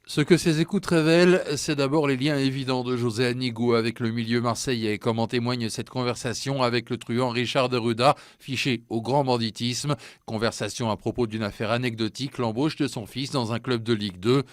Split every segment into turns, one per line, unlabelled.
Ce que ces écoutes révèlent, c'est d'abord les liens évidents de José Anigo avec le milieu marseillais, comme en témoigne cette conversation avec le truand Richard Deruda, fiché au grand banditisme. Conversation à propos d'une affaire anecdotique, l'embauche de son fils dans un club de Ligue 2.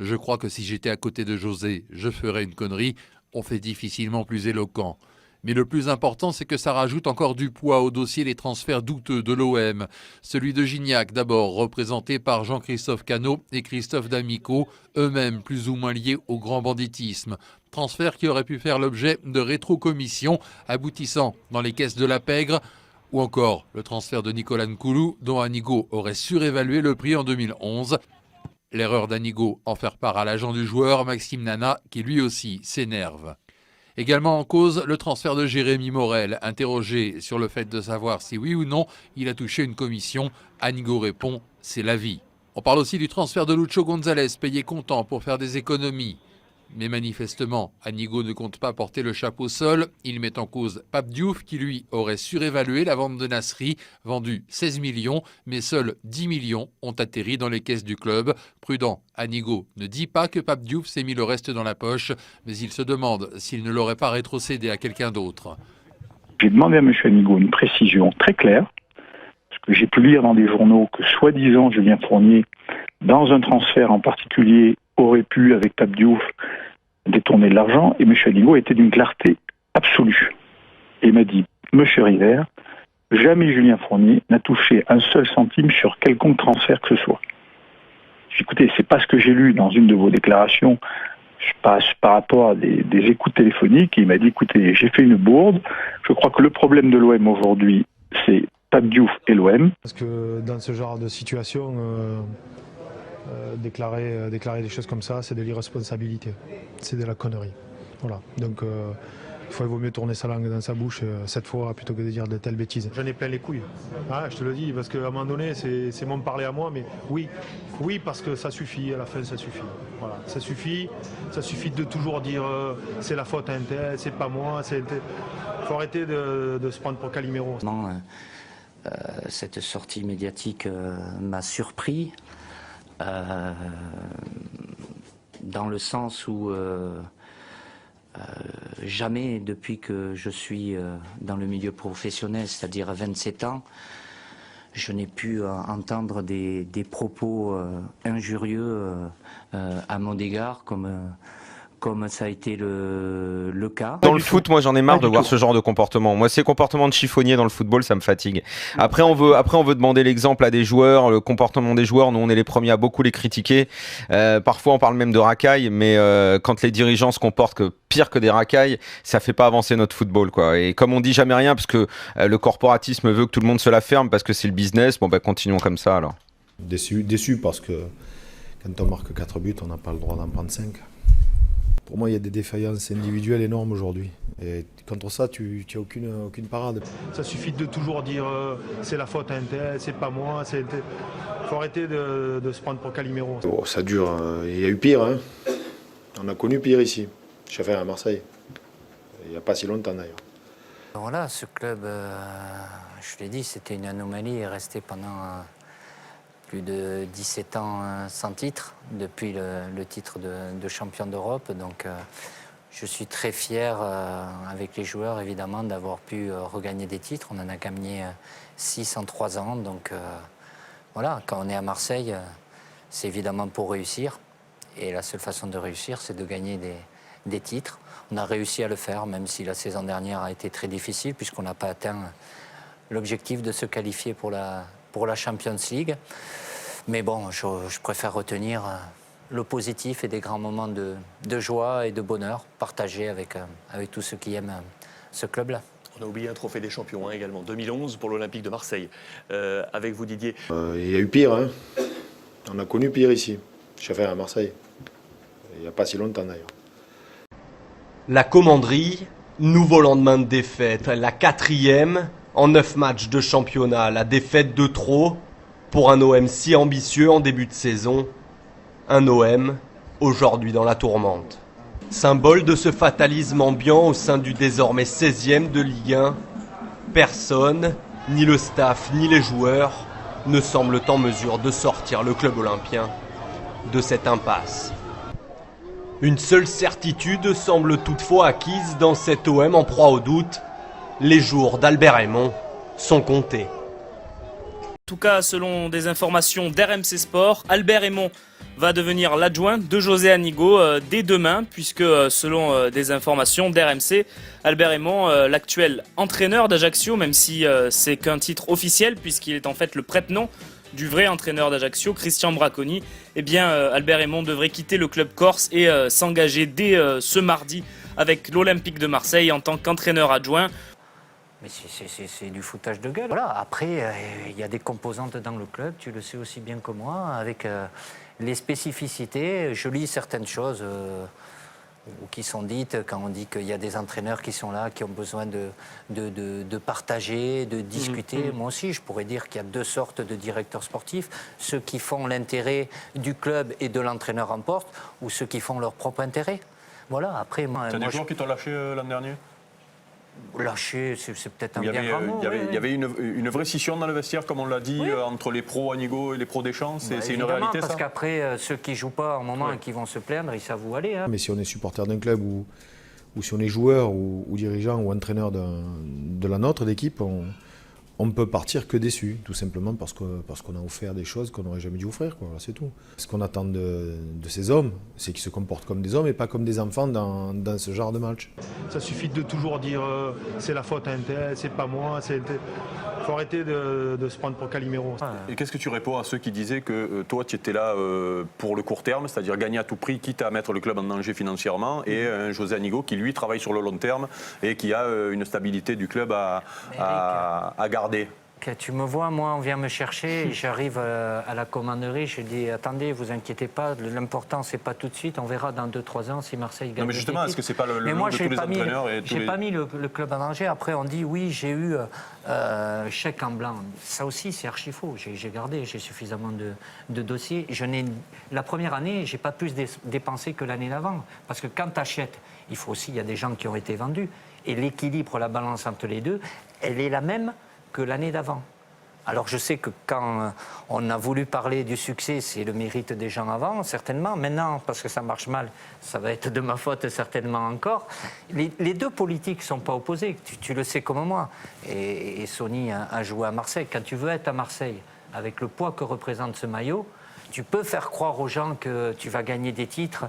Je crois que si j'étais à côté de José, je ferais une connerie. On fait difficilement plus éloquent. Mais le plus important, c'est que ça rajoute encore du poids au dossier des transferts douteux de l'OM. Celui de Gignac, d'abord, représenté par Jean-Christophe Cano et Christophe D'Amico, eux-mêmes plus ou moins liés au grand banditisme. Transfert qui aurait pu faire l'objet de rétrocommissions aboutissant dans les caisses de la pègre. Ou encore le transfert de Nicolas Nkoulou, dont Anigo aurait surévalué le prix en 2011. L'erreur d'Anigo en faire part à l'agent du joueur, Maxime Nana, qui lui aussi s'énerve. Également en cause, le transfert de Jérémy Morel, interrogé sur le fait de savoir si oui ou non il a touché une commission. Anigo répond « c'est la vie ». On parle aussi du transfert de Lucho González, payé comptant pour faire des économies. Mais manifestement, Anigo ne compte pas porter le chapeau seul. Il met en cause Pape Diouf qui, lui, aurait surévalué la vente de Nasri, vendue 16 millions, mais seuls 10 millions ont atterri dans les caisses du club. Prudent, Anigo ne dit pas que Pape Diouf s'est mis le reste dans la poche, mais il se demande s'il ne l'aurait pas rétrocédé à quelqu'un d'autre.
J'ai demandé à M. Anigo une précision très claire, parce que j'ai pu lire dans des journaux que soi-disant Julien Fournier, dans un transfert en particulier, aurait pu, avec Pape Diouf, détourner de l'argent, et M. Anigo était d'une clarté absolue. Et il m'a dit, M. River, jamais Julien Fournier n'a touché un seul centime sur quelconque transfert que ce soit. J'ai dit, écoutez, c'est pas ce que j'ai lu dans une de vos déclarations par rapport à des écoutes téléphoniques, et il m'a dit, écoutez, j'ai fait une bourde, je crois que le problème de l'OM aujourd'hui, c'est Pape Diouf et l'OM.
Parce que dans ce genre de situation, déclarer des choses comme ça, c'est de l'irresponsabilité, c'est de la connerie. Voilà. Donc il vaut mieux tourner sa langue dans sa bouche cette fois plutôt que de dire de telles bêtises. J'en ai plein les couilles, je te le dis, parce qu'à un moment donné, c'est mon parler à moi, mais oui, parce que ça suffit, à la fin ça suffit. Voilà. Ça suffit de toujours dire c'est la faute à un tel, c'est pas moi, il faut arrêter de se prendre pour Calimero.
Cette sortie médiatique m'a surpris. Dans le sens où jamais depuis que je suis dans le milieu professionnel, c'est-à-dire à 27 ans, je n'ai pu entendre des propos injurieux à mon égard comme ça a été le cas.
Dans le foot, moi j'en ai marre de voir ce genre de comportement. Moi ces comportements de chiffonnier dans le football, ça me fatigue. Après on veut demander l'exemple à des joueurs, le comportement des joueurs, nous on est les premiers à beaucoup les critiquer. Parfois on parle même de racailles, mais quand les dirigeants se comportent que pire que des racailles, ça fait pas avancer notre football, quoi. Et comme on dit jamais rien, parce que le corporatisme veut que tout le monde se la ferme, parce que c'est le business, continuons comme ça alors.
Déçu parce que quand on marque 4 buts, on n'a pas le droit d'en prendre 5. Pour moi, il y a des défaillances individuelles énormes aujourd'hui. Et contre ça, tu n'as aucune parade.
Ça suffit de toujours dire c'est la faute à un tel, c'est pas moi. Il faut arrêter de se prendre pour Calimero.
Oh, ça dure. Il y a eu pire. Hein. On a connu pire ici. Je suis à Marseille. Il n'y a pas si longtemps d'ailleurs.
Voilà, ce club, je l'ai dit, c'était une anomalie. Il est resté pendant plus de 17 ans sans titre, depuis le titre de champion d'Europe. Donc je suis très fier avec les joueurs, évidemment, d'avoir pu regagner des titres. On en a gagné 6 en 3 ans. Donc voilà, quand on est à Marseille, c'est évidemment pour réussir. Et la seule façon de réussir, c'est de gagner des titres. On a réussi à le faire, même si la saison dernière a été très difficile, puisqu'on n'a pas atteint l'objectif de se qualifier pour la Champions League. Mais bon, je préfère retenir le positif et des grands moments de joie et de bonheur partagés avec tous ceux qui aiment ce club-là.
On a oublié un trophée des champions également, 2011 pour l'Olympique de Marseille. Avec vous, Didier.
Il y a eu pire. Hein. On a connu pire ici. Je suis à Marseille. Il n'y a pas si longtemps d'ailleurs.
La commanderie, nouveau lendemain de défaite, la 4e en 9 matchs de championnat, la défaite de trop pour un OM si ambitieux en début de saison, un OM aujourd'hui dans la tourmente. Symbole de ce fatalisme ambiant au sein du désormais 16e de Ligue 1, personne, ni le staff ni les joueurs, ne semblent en mesure de sortir le club olympien de cette impasse. Une seule certitude semble toutefois acquise dans cet OM en proie au doute. Les jours d'Albert Raymond sont comptés.
En tout cas, selon des informations d'RMC Sport, Albert Raymond va devenir l'adjoint de José Anigo dès demain, puisque selon des informations d'RMC, Albert Raymond, l'actuel entraîneur d'Ajaccio, même si c'est qu'un titre officiel, puisqu'il est en fait le prête-nom du vrai entraîneur d'Ajaccio, Christian Braconi, eh bien Albert Raymond devrait quitter le club corse et s'engager dès ce mardi avec l'Olympique de Marseille en tant qu'entraîneur adjoint.
Mais c'est du foutage de gueule. Voilà. Après, il y a des composantes dans le club, tu le sais aussi bien que moi, avec les spécificités. Je lis certaines choses qui sont dites quand on dit qu'il y a des entraîneurs qui sont là, qui ont besoin de partager, de discuter. Moi aussi, je pourrais dire qu'il y a deux sortes de directeurs sportifs. Ceux qui font l'intérêt du club et de l'entraîneur en porte, ou ceux qui font leur propre intérêt. Voilà, après...
Tu as des joueurs qui t'ont lâché l'an dernier ?
Lâcher, c'est peut-être un bien grand mot.
Il y avait une vraie scission dans le vestiaire, comme on l'a dit, entre les pros Anigo et les pros Deschamps. C'est une réalité, ça ?
Parce qu'après, ceux qui ne jouent pas en moment et qui vont se plaindre, ils savent où aller. Hein.
Mais si on est supporter d'un club ou si on est joueur ou dirigeant ou entraîneur de la nôtre d'équipe, on ne peut partir que déçu, tout simplement parce qu'on a offert des choses qu'on n'aurait jamais dû offrir, quoi. C'est tout. Ce qu'on attend de ces hommes, c'est qu'ils se comportent comme des hommes et pas comme des enfants dans ce genre de match.
Ça suffit de toujours dire c'est la faute à un tel, c'est pas moi. Il faut arrêter de se prendre pour Calimero.
Et qu'est-ce que tu réponds à ceux qui disaient que toi tu étais là pour le court terme, c'est-à-dire gagner à tout prix, quitte à mettre le club en danger financièrement, et un José Anigo qui lui travaille sur le long terme et qui a une stabilité du club à garder.
Tu me vois, moi, on vient me chercher, j'arrive à la commanderie, je dis attendez, vous inquiétez pas, l'important c'est pas tout de suite, on verra dans 2-3 ans si Marseille gagne.
Non mais justement, est-ce que c'est pas le lot de tous les entraîneurs et
j'ai pas mis le club en danger. Après on dit oui, j'ai eu chèque en blanc. Ça aussi c'est archi faux. J'ai gardé, j'ai suffisamment de dossiers. La première année, j'ai pas plus dépensé que l'année d'avant, parce que quand tu achètes, il y a des gens qui ont été vendus, et l'équilibre, la balance entre les deux, elle est la même que l'année d'avant. Alors je sais que quand on a voulu parler du succès, c'est le mérite des gens avant, certainement. Maintenant, parce que ça marche mal, ça va être de ma faute certainement encore. Les deux politiques ne sont pas opposées, tu le sais comme moi. Et Sony a joué à Marseille. Quand tu veux être à Marseille, avec le poids que représente ce maillot, tu peux faire croire aux gens que tu vas gagner des titres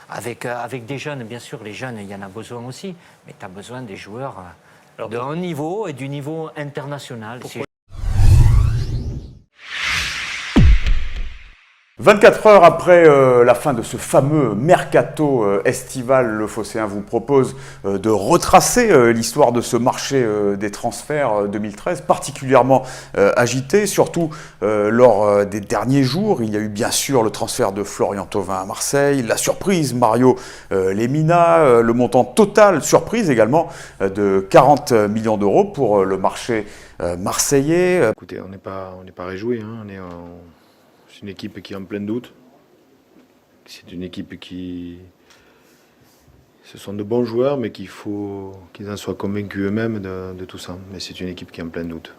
avec des jeunes. Bien sûr, les jeunes, il y en a besoin aussi, mais tu as besoin des joueurs de haut niveau et du niveau international.
24 heures après la fin de ce fameux mercato estival, le Phocéen vous propose de retracer l'histoire de ce marché des transferts 2013, particulièrement agité, surtout lors des derniers jours. Il y a eu bien sûr le transfert de Florian Thauvin à Marseille, la surprise Mario Lemina, le montant total, surprise également, de 40 millions d'euros pour le marché marseillais.
Écoutez, on n'est pas réjouis, hein. C'est une équipe qui est en plein doute. C'est une équipe ce sont de bons joueurs, mais qu'il faut qu'ils en soient convaincus eux-mêmes de tout ça. Mais c'est une équipe qui est en plein doute.